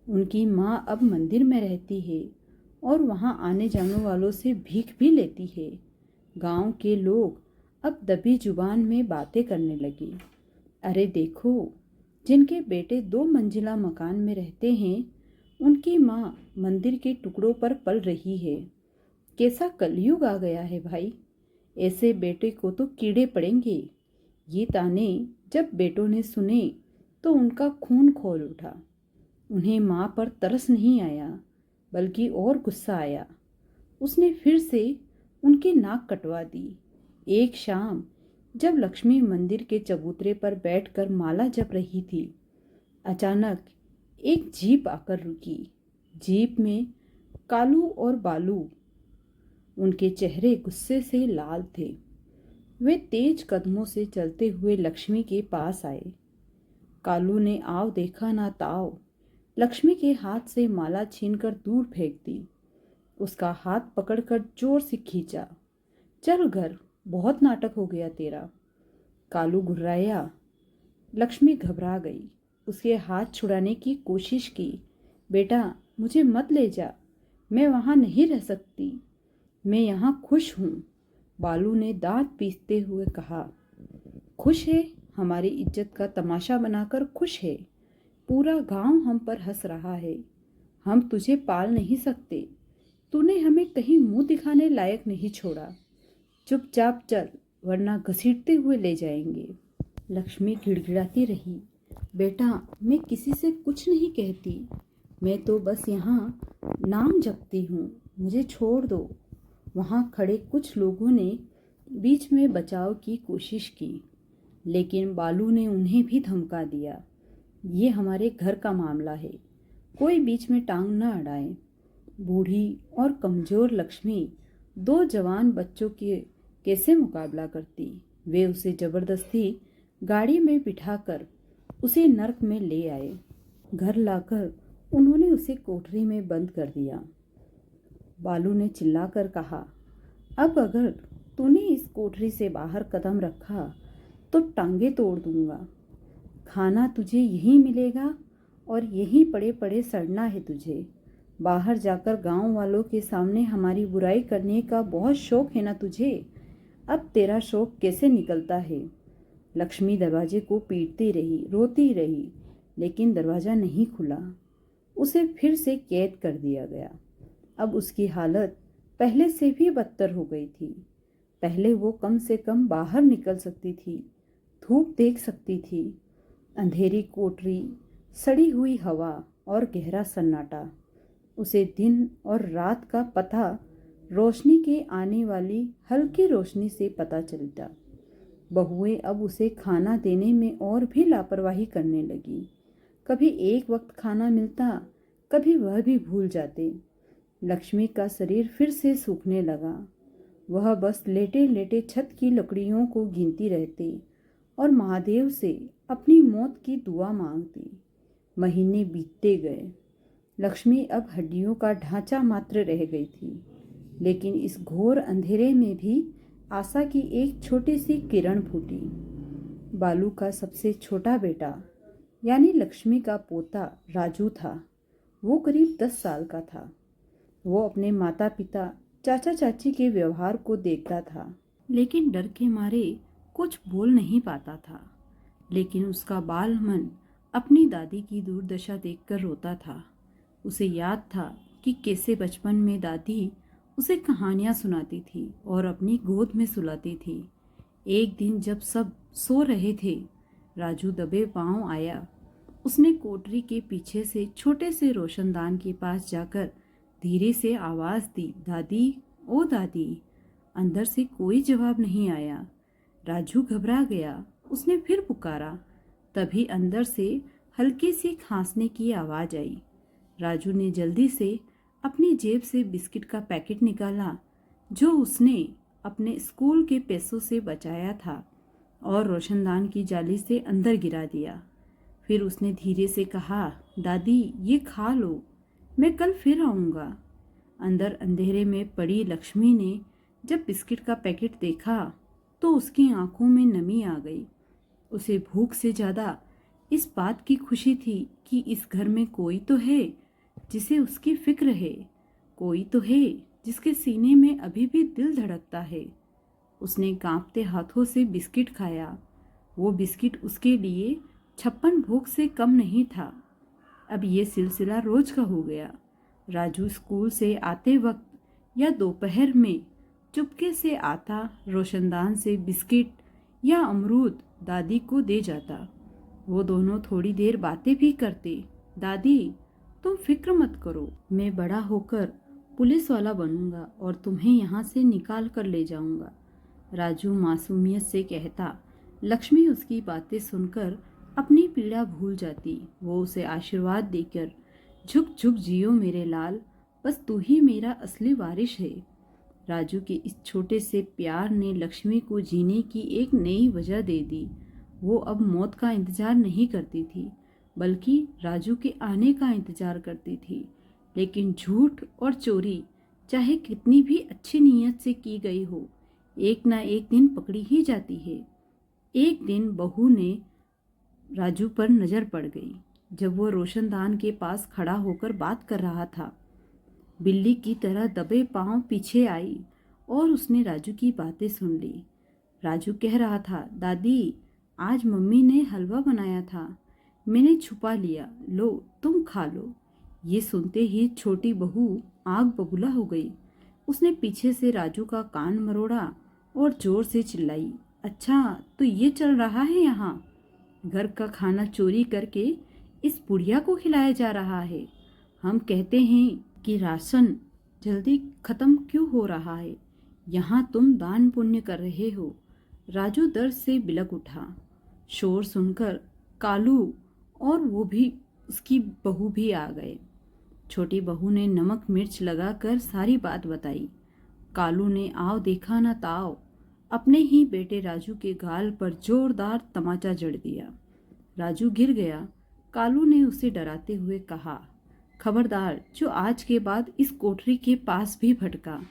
A: उनकी माँ अब मंदिर में रहती है और वहाँ आने जाने वालों से भीख भी लेती है। गांव के लोग अब दबी जुबान में बातें करने लगे। अरे देखो, जिनके बेटे 2 मंजिला मकान में रहते हैं, उनकी माँ मंदिर के टुकड़ों पर पल रही है। कैसा कलयुग आ गया है भाई, ऐसे बेटे को तो कीड़े पड़ेंगे। ये ताने जब बेटों ने सुने तो उनका खून खौल उठा। उन्हें माँ पर तरस नहीं आया, बल्कि और गुस्सा आया। उसने फिर से उनकी नाक कटवा दी। एक शाम जब लक्ष्मी मंदिर के चबूतरे पर बैठकर माला जप रही थी, अचानक एक जीप आकर रुकी। जीप में कालू और बालू, उनके चेहरे गुस्से से लाल थे। वे तेज कदमों से चलते हुए लक्ष्मी के पास आए। कालू ने आव देखा ना ताव, लक्ष्मी के हाथ से माला छीनकर दूर फेंक दी। उसका हाथ पकड़कर जोर से खींचा। चल घर, बहुत नाटक हो गया तेरा। कालू घुर्राया। लक्ष्मी घबरा गई। उसके हाथ छुड़ाने की कोशिश की। बेटा, मुझे मत ले जा, मैं वहाँ नहीं रह सकती, मैं यहाँ खुश हूँ। बालू ने दांत पीसते हुए कहा। खुश है? हमारी इज्जत का तमाशा बनाकर खुश है? पूरा गांव हम पर हंस रहा है। हम तुझे पाल नहीं सकते। तूने हमें कहीं मुंह दिखाने लायक नहीं छोड़ा। चुपचाप चल, वरना घसीटते हुए ले जाएंगे। लक्ष्मी गिड़गिड़ाती रही। बेटा, मैं किसी से कुछ नहीं कहती, मैं तो बस यहाँ नाम जपती हूँ, मुझे छोड़ दो। वहाँ खड़े कुछ लोगों ने बीच में बचाव की कोशिश की, लेकिन बालू ने उन्हें भी धमका दिया। ये हमारे घर का मामला है, कोई बीच में टांग न अड़ाए। बूढ़ी और कमजोर लक्ष्मी 2 जवान बच्चों के कैसे मुकाबला करती। वे उसे जबरदस्ती गाड़ी में बिठाकर उसे नर्क में ले आए। घर लाकर उन्होंने उसे कोठरी में बंद कर दिया। बालू ने चिल्लाकर कहा, अब अगर तूने इस कोठरी से बाहर कदम रखा तो टांगे तोड़ दूंगा। खाना तुझे यहीं मिलेगा और यहीं पड़े पड़े सड़ना है तुझे। बाहर जाकर गांव वालों के सामने हमारी बुराई करने का बहुत शौक है ना तुझे। अब तेरा शौक कैसे निकलता है। लक्ष्मी दरवाजे को पीटती रही, रोती रही, लेकिन दरवाज़ा नहीं खुला। उसे फिर से कैद कर दिया गया। अब उसकी हालत पहले से भी बदतर हो गई थी। पहले वो कम से कम बाहर निकल सकती थी, धूप देख सकती थी। अंधेरी कोठरी, सड़ी हुई हवा और गहरा सन्नाटा। उसे दिन और रात का पता रोशनी के आने वाली हल्की रोशनी से पता चलता। बहुएं अब उसे खाना देने में और भी लापरवाही करने लगी। कभी एक वक्त खाना मिलता, कभी वह भी भूल जाते। लक्ष्मी का शरीर फिर से सूखने लगा। वह बस लेटे लेटे छत की लकड़ियों को गिनती रहती और महादेव से अपनी मौत की दुआ मांगती। महीने बीतते गए। लक्ष्मी अब हड्डियों का ढांचा मात्र रह गई थी, लेकिन इस घोर अंधेरे में भी आशा की एक छोटी सी किरण फूटी। बालू का सबसे छोटा बेटा यानी लक्ष्मी का पोता राजू था। वो करीब 10 साल का था। वो अपने माता पिता, चाचा चाची के व्यवहार को देखता था, लेकिन डर के मारे कुछ बोल नहीं पाता था। लेकिन उसका बाल मन अपनी दादी की दुर्दशा देखकर रोता था। उसे याद था कि कैसे बचपन में दादी उसे कहानियाँ सुनाती थी और अपनी गोद में सुलाती थी। एक दिन जब सब सो रहे थे, राजू दबे पांव आया। उसने कोठरी के पीछे से छोटे से रोशनदान के पास जाकर धीरे से आवाज़ दी, दादी, ओ दादी। अंदर से कोई जवाब नहीं आया। राजू घबरा गया। उसने फिर पुकारा। तभी अंदर से हल्की सी खांसने की आवाज़ आई। राजू ने जल्दी से अपनी जेब से बिस्किट का पैकेट निकाला जो उसने अपने स्कूल के पैसों से बचाया था और रोशनदान की जाली से अंदर गिरा दिया। फिर उसने धीरे से कहा, दादी ये खा लो, मैं कल फिर आऊँगा। अंदर अंधेरे में पड़ी लक्ष्मी ने जब बिस्किट का पैकेट देखा तो उसकी आंखों में नमी आ गई। उसे भूख से ज़्यादा इस बात की खुशी थी कि इस घर में कोई तो है जिसे उसकी फिक्र है, कोई तो है जिसके सीने में अभी भी दिल धड़कता है। उसने कांपते हाथों से बिस्किट खाया। वो बिस्किट उसके लिए 56 भोग से कम नहीं था। अब ये सिलसिला रोज का हो गया। राजू स्कूल से आते वक्त या दोपहर में चुपके से आता, रोशनदान से बिस्किट या अमरूद दादी को दे जाता। वो दोनों थोड़ी देर बातें भी करते। दादी, तुम फिक्र मत करो, मैं बड़ा होकर पुलिस वाला बनूंगा और तुम्हें यहाँ से निकाल कर ले जाऊंगा, राजू मासूमियत से कहता। लक्ष्मी उसकी बातें सुनकर अपनी पीड़ा भूल जाती। वो उसे आशीर्वाद देकर, झुक झुक जियो मेरे लाल, बस तू ही मेरा असली वारिस है। राजू के इस छोटे से प्यार ने लक्ष्मी को जीने की एक नई वजह दे दी। वो अब मौत का इंतजार नहीं करती थी, बल्कि राजू के आने का इंतजार करती थी। लेकिन झूठ और चोरी चाहे कितनी भी अच्छी नीयत से की गई हो, एक ना एक दिन पकड़ी ही जाती है। एक दिन बहू ने राजू पर नज़र पड़ गई जब वो रोशनदान के पास खड़ा होकर बात कर रहा था। बिल्ली की तरह दबे पांव पीछे आई और उसने राजू की बातें सुन ली। राजू कह रहा था, दादी, आज मम्मी ने हलवा बनाया था, मैंने छुपा लिया, लो तुम खा लो। ये सुनते ही छोटी बहू आग बबूला हो गई। उसने पीछे से राजू का कान मरोड़ा और जोर से चिल्लाई, अच्छा तो ये चल रहा है यहाँ, घर का खाना चोरी करके इस बुढ़िया को खिलाया जा रहा है। हम कहते हैं कि राशन जल्दी खत्म क्यों हो रहा है, यहाँ तुम दान पुण्य कर रहे हो। राजू दर्द से बिलक उठा। शोर सुनकर कालू और वो भी उसकी बहू भी आ गए। छोटी बहू ने नमक मिर्च लगाकर सारी बात बताई। कालू ने आव देखा ना ताव अपने ही बेटे राजू के गाल पर जोरदार तमाचा जड़ दिया। राजू गिर गया। कालू ने उसे डराते हुए कहा, खबरदार जो आज के बाद इस कोठरी के पास भी भटका,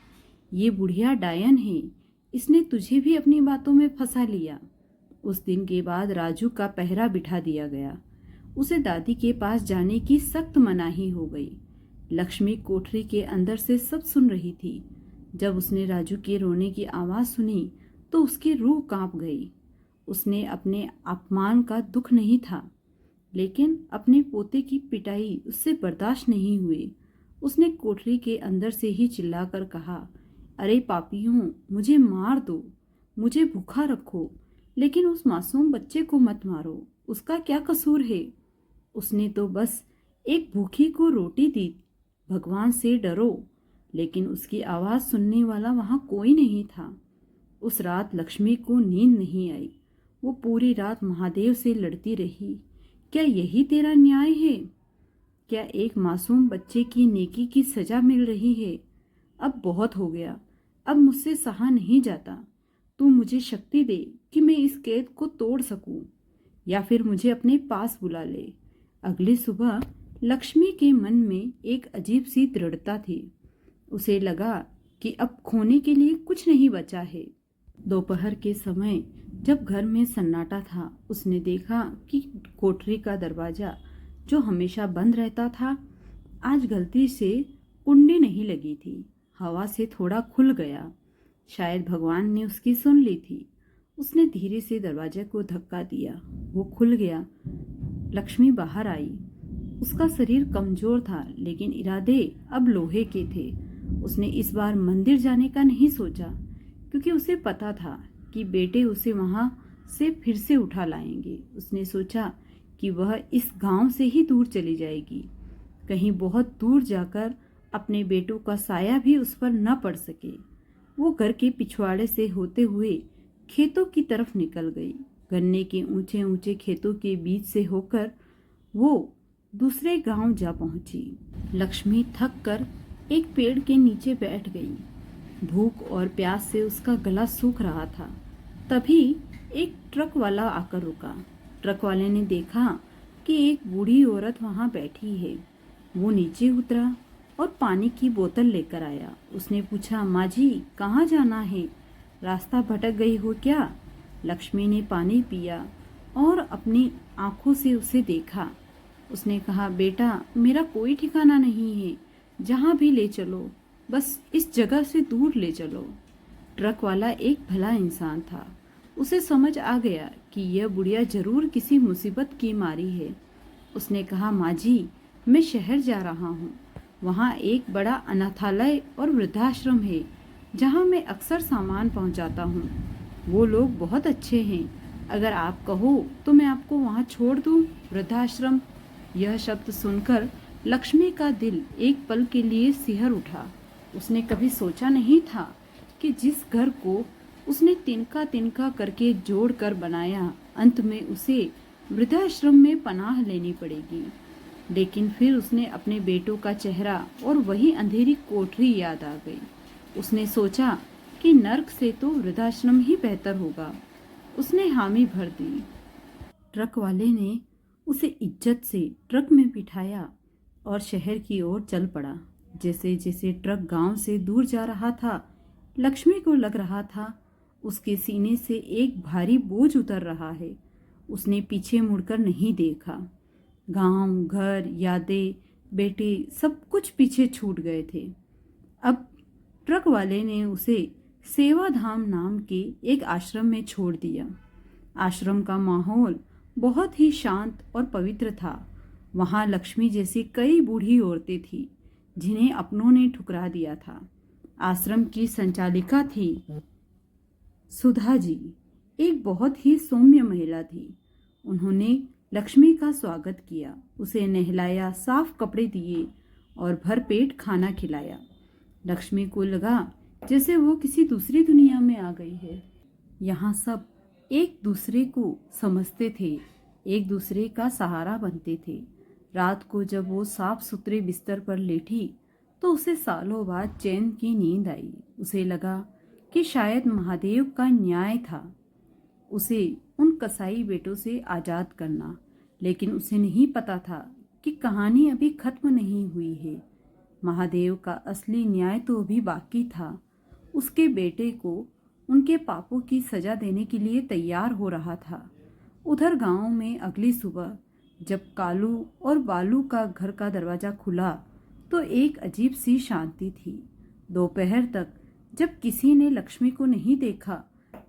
A: ये बुढ़िया डायन है, इसने तुझे भी अपनी बातों में फंसा लिया। उस दिन के बाद राजू का पहरा बिठा दिया गया। उसे दादी के पास जाने की सख्त मनाही हो गई। लक्ष्मी कोठरी के अंदर से सब सुन रही थी। जब उसने राजू के रोने की आवाज़ सुनी तो उसकी रूह कांप गई। उसने अपने अपमान का दुख नहीं था, लेकिन अपने पोते की पिटाई उससे बर्दाश्त नहीं हुई। उसने कोठरी के अंदर से ही चिल्लाकर कहा, अरे पापियों, मुझे मार दो, मुझे भूखा रखो, लेकिन उस मासूम बच्चे को मत मारो। उसका क्या कसूर है? उसने तो बस एक भूखी को रोटी दी। भगवान से डरो। लेकिन उसकी आवाज़ सुनने वाला वहाँ कोई नहीं था। उस रात लक्ष्मी को नींद नहीं आई। वो पूरी रात महादेव से लड़ती रही। क्या यही तेरा न्याय है? क्या एक मासूम बच्चे की नेकी की सजा मिल रही है? अब बहुत हो गया। अब मुझसे सहा नहीं जाता। तू मुझे शक्ति दे कि मैं इस कैद को तोड़ सकूं, या फिर मुझे अपने पास बुला ले। अगली सुबह लक्ष्मी के मन में एक अजीब सी दृढ़ता थी। उसे लगा कि अब खोने के लिए कुछ नहीं बचा है। दोपहर के समय जब घर में सन्नाटा था, उसने देखा कि कोठरी का दरवाजा, जो हमेशा बंद रहता था, आज गलती से कुंडी नहीं लगी थी। हवा से थोड़ा खुल गया। शायद भगवान ने उसकी सुन ली थी। उसने धीरे से दरवाजे को धक्का दिया। वो खुल गया। लक्ष्मी बाहर आई। उसका शरीर कमजोर था, लेकिन इरादे अब लोहे के थे। उसने इस बार मंदिर जाने का नहीं सोचा, क्योंकि उसे पता था कि बेटे उसे वहां से फिर से उठा लाएंगे। उसने सोचा कि वह इस गांव से ही दूर चली जाएगी, कहीं बहुत दूर जाकर अपने बेटों का साया भी उस पर न पड़ सके। वो घर के पिछवाड़े से होते हुए खेतों की तरफ निकल गई। गन्ने के ऊंचे ऊंचे खेतों के बीच से होकर वो दूसरे गांव जा पहुंची। लक्ष्मी थक कर एक पेड़ के नीचे बैठ गई। भूख और प्यास से उसका गला सूख रहा था। तभी एक ट्रक वाला आकर रुका। ट्रक वाले ने देखा कि एक बूढ़ी औरत वहां बैठी है। वो नीचे उतरा और पानी की बोतल लेकर आया। उसने पूछा, माँ जी, कहाँ जाना है? रास्ता भटक गई हो क्या? लक्ष्मी ने पानी पिया और अपनी आंखों से उसे देखा। उसने कहा, बेटा, मेरा कोई ठिकाना नहीं है। जहाँ भी ले चलो, बस इस जगह से दूर ले चलो। ट्रक वाला एक भला इंसान था। उसे समझ आ गया कि यह बुढ़िया जरूर किसी मुसीबत की मारी है। उसने कहा, माँ जी, मैं शहर जा रहा हूँ। वहाँ एक बड़ा अनाथालय और वृद्धाश्रम है, जहाँ मैं अक्सर सामान पहुँचाता हूँ। वो लोग बहुत अच्छे हैं। अगर आप कहो तो मैं आपको वहाँ छोड़ दूँ। वृद्धाश्रम। यह शब्द सुनकर लक्ष्मी का दिल एक पल के लिए सिहर उठा। उसने कभी सोचा नहीं था कि जिस घर को उसने तिनका तिनका करके जोड़ कर बनाया, अंत में उसे वृद्धाश्रम में पनाह लेनी पड़ेगी। लेकिन फिर उसने अपने बेटों का चेहरा और वही अंधेरी कोठरी याद आ गई। उसने सोचा कि नर्क से तो वृद्धाश्रम ही बेहतर होगा। उसने हामी भर दी। ट्रक वाले ने उसे इज्जत से ट्रक में बिठाया और शहर की ओर चल पड़ा। जैसे जैसे ट्रक गांव से दूर जा रहा था, लक्ष्मी को लग रहा था उसके सीने से एक भारी बोझ उतर रहा है। उसने पीछे मुड़कर नहीं देखा। गांव, घर, यादें, बेटे, सब कुछ पीछे छूट गए थे। अब ट्रक वाले ने उसे सेवाधाम नाम के एक आश्रम में छोड़ दिया। आश्रम का माहौल बहुत ही शांत और पवित्र था। वहां लक्ष्मी जैसी कई बूढ़ी औरतें थीं, जिन्हें अपनों ने ठुकरा दिया था। आश्रम की संचालिका थी सुधा जी, एक बहुत ही सौम्य महिला थी। उन्होंने लक्ष्मी का स्वागत किया, उसे नहलाया, साफ कपड़े दिए और भरपेट खाना खिलाया। लक्ष्मी को लगा जैसे वो किसी दूसरी दुनिया में आ गई है। यहाँ सब एक दूसरे को समझते थे, एक दूसरे का सहारा बनते थे। रात को जब वो साफ सुथरे बिस्तर पर लेटी तो उसे सालों बाद चैन की नींद आई। उसे लगा कि शायद महादेव का न्याय था उसे उन कसाई बेटों से आजाद करना, लेकिन उसे नहीं पता था कि कहानी अभी खत्म नहीं हुई है। महादेव का असली न्याय तो अभी बाकी था। उसके बेटे को उनके पापों की सजा देने के लिए तैयार हो रहा था। उधर गांव में अगली सुबह जब कालू और बालू का घर का दरवाजा खुला तो एक अजीब सी शांति थी। दोपहर तक जब किसी ने लक्ष्मी को नहीं देखा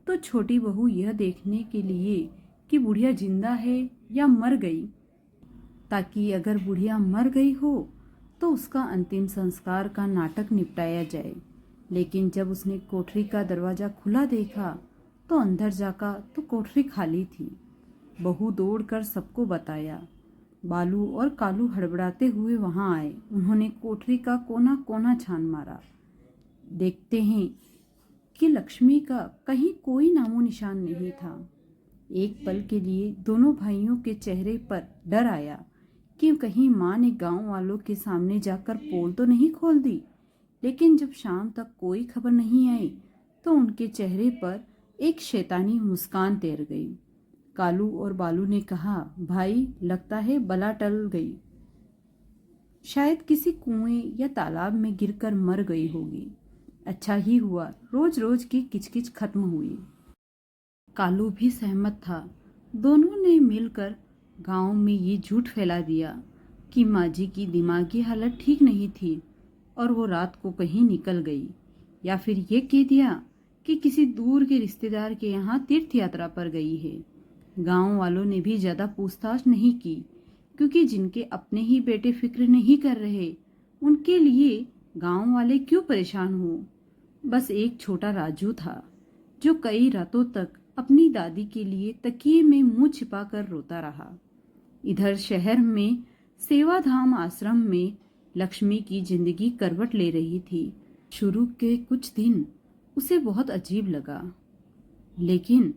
A: तो छोटी बहू यह देखने के लिए कि बुढ़िया जिंदा है या मर गई, ताकि अगर बुढ़िया मर गई हो तो उसका अंतिम संस्कार का नाटक निपटाया जाए। लेकिन जब उसने कोठरी का दरवाजा खुला देखा तो अंदर जाकर तो कोठरी खाली थी। बहू दौड़कर सबको बताया। बालू और कालू हड़बड़ाते हुए वहां आए। उन्होंने कोठरी का कोना कोना छान मारा। देखते हैं कि लक्ष्मी का कहीं कोई नामो निशान नहीं था। एक पल के लिए दोनों भाइयों के चेहरे पर डर आया कि कहीं माँ ने गांव वालों के सामने जाकर पोल तो नहीं खोल दी। लेकिन जब शाम तक कोई खबर नहीं आई तो उनके चेहरे पर एक शैतानी मुस्कान तैर गई। कालू और बालू ने कहा, भाई लगता है बला टल गई, शायद किसी कुएं या तालाब में गिरकर मर गई होगी। अच्छा ही हुआ रोज रोज की किचकिच खत्म हुई। कालू भी सहमत था। दोनों ने मिलकर गांव में ये झूठ फैला दिया कि माँ जी की दिमागी हालत ठीक नहीं थी और वो रात को कहीं निकल गई, या फिर ये कह दिया कि किसी दूर के रिश्तेदार के यहाँ तीर्थ यात्रा पर गई है। गांव वालों ने भी ज़्यादा पूछताछ नहीं की, क्योंकि जिनके अपने ही बेटे फिक्र नहीं कर रहे उनके लिए गांव वाले क्यों परेशान हो। बस एक छोटा राजू था जो कई रातों तक अपनी दादी के लिए तकिए में मुंह छिपाकर रोता रहा। इधर शहर में सेवाधाम आश्रम में लक्ष्मी की जिंदगी करवट ले रही थी। शुरू के कुछ दिन उसे बहुत अजीब लगा, लेकिन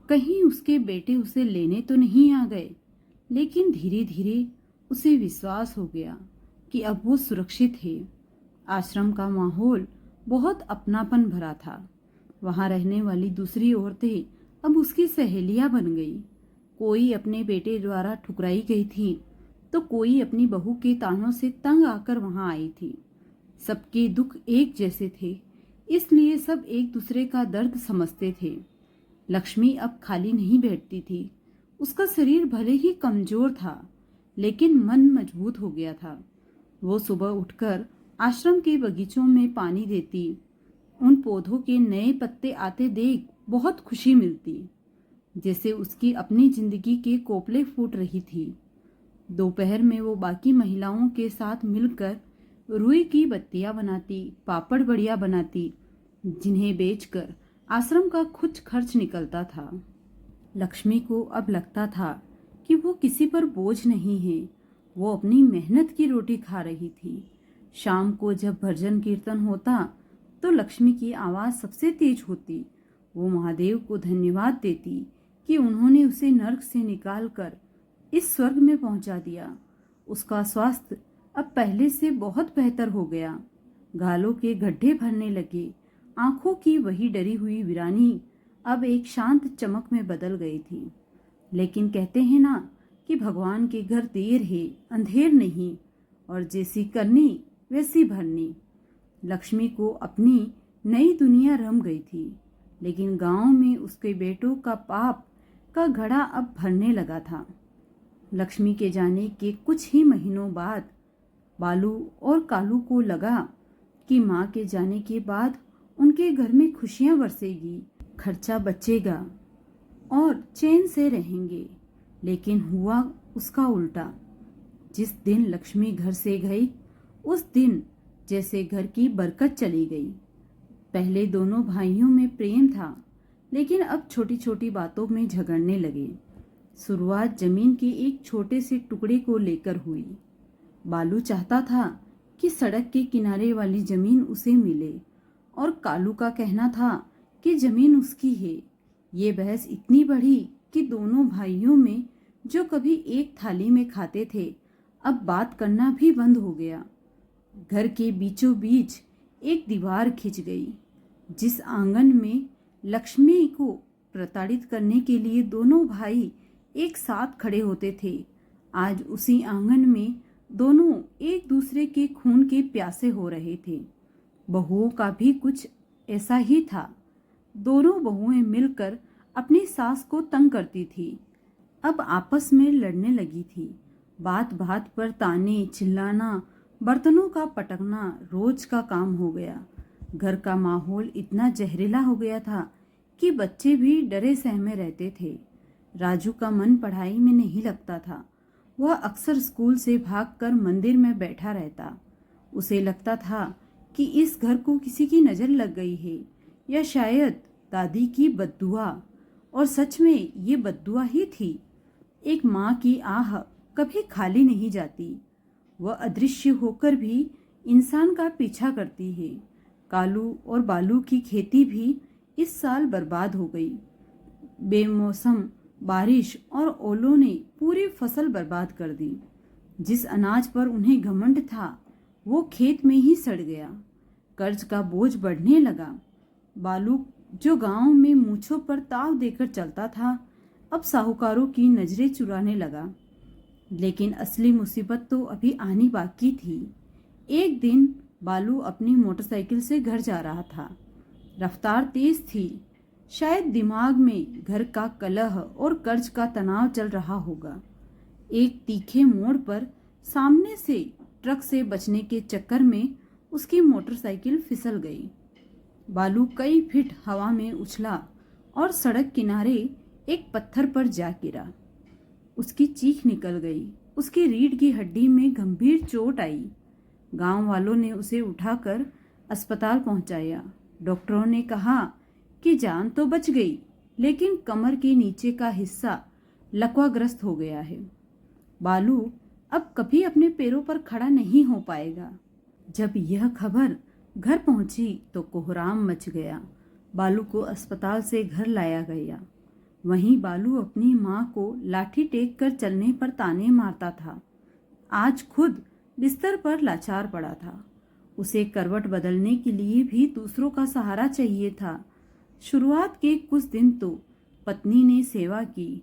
A: कहीं उसके बेटे उसे लेने तो नहीं आ गए। लेकिन धीरे धीरे उसे विश्वास हो गया कि अब वो सुरक्षित है। आश्रम का माहौल बहुत अपनापन भरा था। वहां रहने वाली दूसरी औरतें अब उसकी सहेलियां बन गई। कोई अपने बेटे द्वारा ठुकराई गई थी तो कोई अपनी बहू के तानों से तंग आकर वहां आई थी। सबके दुख एक जैसे थे, इसलिए सब एक दूसरे का दर्द समझते थे। लक्ष्मी अब खाली नहीं बैठती थी। उसका शरीर भले ही कमजोर था, लेकिन मन मजबूत हो गया था। वो सुबह उठकर आश्रम के बगीचों में पानी देती। उन पौधों के नए पत्ते आते देख बहुत खुशी मिलती, जैसे उसकी अपनी जिंदगी के कोपले फूट रही थी। दोपहर में वो बाकी महिलाओं के साथ मिलकर रुई की बत्तियां बनाती, पापड़ बढ़िया बनाती, जिन्हें बेचकर आश्रम का कुछ खर्च निकलता था। लक्ष्मी को अब लगता था कि वो किसी पर बोझ नहीं है। वो अपनी मेहनत की रोटी खा रही थी। शाम को जब भजन कीर्तन होता तो लक्ष्मी की आवाज सबसे तेज होती। वो महादेव को धन्यवाद देती कि उन्होंने उसे नर्क से निकालकर इस स्वर्ग में पहुंचा दिया। उसका स्वास्थ्य अब पहले से बहुत बेहतर हो गया। गालों के गड्ढे भरने लगे। आंखों की वही डरी हुई वीरानी अब एक शांत चमक में बदल गई थी। लेकिन कहते हैं ना कि भगवान के घर देर है अंधेर नहीं, और जैसी करनी वैसी भरनी। लक्ष्मी को अपनी नई दुनिया रम गई थी, लेकिन गांव में उसके बेटों का पाप का घड़ा अब भरने लगा था। लक्ष्मी के जाने के कुछ ही महीनों बाद बालू और कालू को लगा कि माँ के जाने के बाद उनके घर में खुशियां बरसेगी, खर्चा बचेगा और चैन से रहेंगे। लेकिन हुआ उसका उल्टा। जिस दिन लक्ष्मी घर से गई उस दिन जैसे घर की बरकत चली गई। पहले दोनों भाइयों में प्रेम था, लेकिन अब छोटी छोटी बातों में झगड़ने लगे। शुरुआत जमीन के एक छोटे से टुकड़े को लेकर हुई। बालू चाहता था कि सड़क के किनारे वाली जमीन उसे मिले, और कालू का कहना था कि जमीन उसकी है। ये बहस इतनी बढ़ी कि दोनों भाइयों में जो कभी एक थाली में खाते थे अब बात करना भी बंद हो गया। घर के बीचों बीच एक दीवार खिंच गई। जिस आंगन में लक्ष्मी को प्रताड़ित करने के लिए दोनों भाई एक साथ खड़े होते थे, आज उसी आंगन में दोनों एक दूसरे के खून के प्यासे हो रहे थे। बहुओं का भी कुछ ऐसा ही था। दोनों बहुएं मिलकर अपनी सास को तंग करती थी। अब आपस में लड़ने लगी थी। बात बात पर ताने, चिल्लाना, बर्तनों का पटकना रोज का काम हो गया। घर का माहौल इतना जहरीला हो गया था कि बच्चे भी डरे सहमे रहते थे। राजू का मन पढ़ाई में नहीं लगता था। वह अक्सर स्कूल से भागकर मंदिर में बैठा रहता। उसे लगता था कि इस घर को किसी की नज़र लग गई है, या शायद दादी की बद्दुआ। और सच में ये बद्दुआ ही थी। एक माँ की आह कभी खाली नहीं जाती। वह अदृश्य होकर भी इंसान का पीछा करती है। कालू और बालू की खेती भी इस साल बर्बाद हो गई। बेमौसम बारिश और ओलों ने पूरी फसल बर्बाद कर दी। जिस अनाज पर उन्हें घमंड था वो खेत में ही सड़ गया। कर्ज का बोझ बढ़ने लगा। बालू, जो गांव में मूंछों पर ताव देकर चलता था, अब साहूकारों की नजरें चुराने लगा। लेकिन असली मुसीबत तो अभी आनी बाकी थी। एक दिन बालू अपनी मोटरसाइकिल से घर जा रहा था। रफ्तार तेज थी। शायद दिमाग में घर का कलह और कर्ज का तनाव चल रहा होगा। एक तीखे मोड़ पर सामने से ट्रक से बचने के चक्कर में उसकी मोटरसाइकिल फिसल गई। बालू कई फीट हवा में उछला और सड़क किनारे एक पत्थर पर जा गिरा। उसकी चीख निकल गई। उसकी रीढ़ की हड्डी में गंभीर चोट आई। गांव वालों ने उसे उठाकर अस्पताल पहुंचाया। डॉक्टरों ने कहा कि जान तो बच गई, लेकिन कमर के नीचे का हिस्सा लकवाग्रस्त हो गया है। बालू अब कभी अपने पैरों पर खड़ा नहीं हो पाएगा। जब यह खबर घर पहुंची तो कोहराम मच गया। बालू को अस्पताल से घर लाया गया। वहीं बालू अपनी माँ को लाठी टेक कर चलने पर ताने मारता था। आज खुद बिस्तर पर लाचार पड़ा था। उसे करवट बदलने के लिए भी दूसरों का सहारा चाहिए था। शुरुआत के कुछ दिन तो पत्नी ने सेवा की,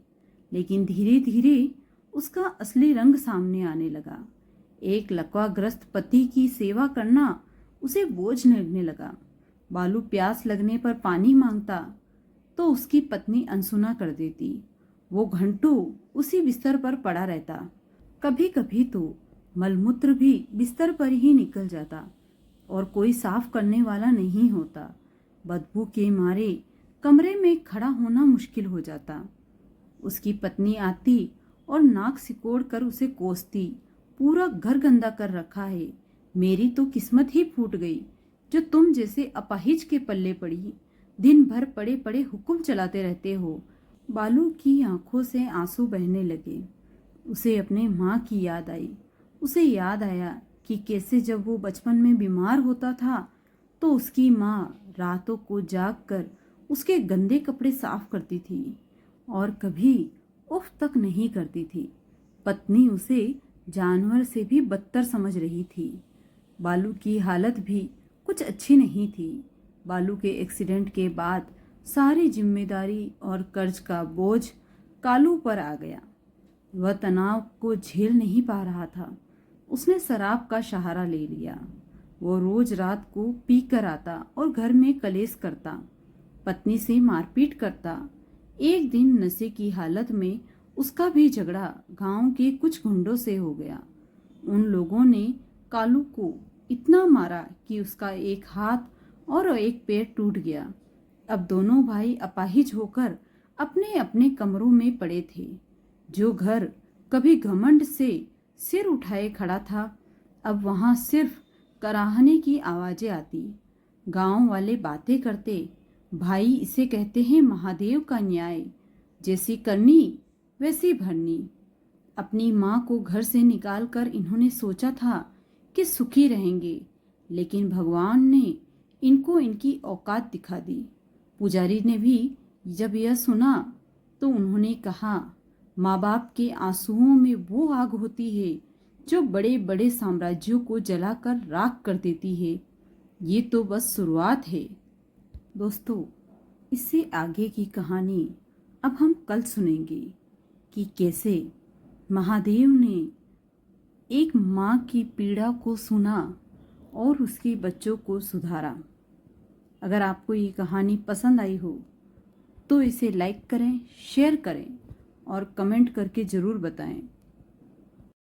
A: लेकिन धीरे धीरे उसका असली रंग सामने आने लगा। एक लकवाग्रस्त पति की सेवा करना उसे बोझ लगने लगा। बालू प्यास लगने पर पानी मांगता तो उसकी पत्नी अनसुना कर देती। वो घंटों उसी बिस्तर पर पड़ा रहता। कभी कभी तो मलमूत्र भी बिस्तर पर ही निकल जाता और कोई साफ करने वाला नहीं होता। बदबू के मारे कमरे में खड़ा होना मुश्किल हो जाता। उसकी पत्नी आती और नाक सिकोड़ कर उसे कोसती, पूरा घर गंदा कर रखा है। मेरी तो किस्मत ही फूट गई जो तुम जैसे अपाहिज के पल्ले पड़ी। दिन भर पड़े पड़े हुक्म चलाते रहते हो। बालू की आंखों से आंसू बहने लगे। उसे अपने माँ की याद आई। उसे याद आया कि कैसे जब वो बचपन में बीमार होता था तो उसकी माँ रातों को जाग कर उसके गंदे कपड़े साफ करती थी और कभी उफ तक नहीं करती थी। पत्नी उसे जानवर से भी बदतर समझ रही थी। बालू की हालत भी कुछ अच्छी नहीं थी। बालू के एक्सीडेंट के बाद सारी जिम्मेदारी और कर्ज का बोझ कालू पर आ गया। वह तनाव को झेल नहीं पा रहा था। उसने शराब का सहारा ले लिया। वो रोज रात को पी कर आता और घर में कलेश करता, पत्नी से मारपीट करता। एक दिन नशे की हालत में उसका भी झगड़ा गांव के कुछ गुंडों से हो गया। उन लोगों ने कालू को इतना मारा कि उसका एक हाथ और एक पैर टूट गया। अब दोनों भाई अपाहिज होकर अपने अपने कमरों में पड़े थे। जो घर कभी घमंड से सिर उठाए खड़ा था, अब वहां सिर्फ कराहने की आवाजें आती। गांव वाले बातें करते, भाई इसे कहते हैं महादेव का न्याय, जैसी करनी वैसी भरनी। अपनी माँ को घर से निकालकर इन्होंने सोचा था कि सुखी रहेंगे, लेकिन भगवान ने इनको इनकी औकात दिखा दी। पुजारी ने भी जब यह सुना तो उन्होंने कहा, माँ बाप के आंसुओं में वो आग होती है जो बड़े बड़े साम्राज्यों को जलाकर राख कर देती है। ये तो बस शुरुआत है। दोस्तों, इससे आगे की कहानी अब हम कल सुनेंगे कि कैसे महादेव ने एक माँ की पीड़ा को सुना और उसके बच्चों को सुधारा। अगर आपको ये कहानी पसंद आई हो तो इसे लाइक करें, शेयर करें और कमेंट करके ज़रूर बताएं।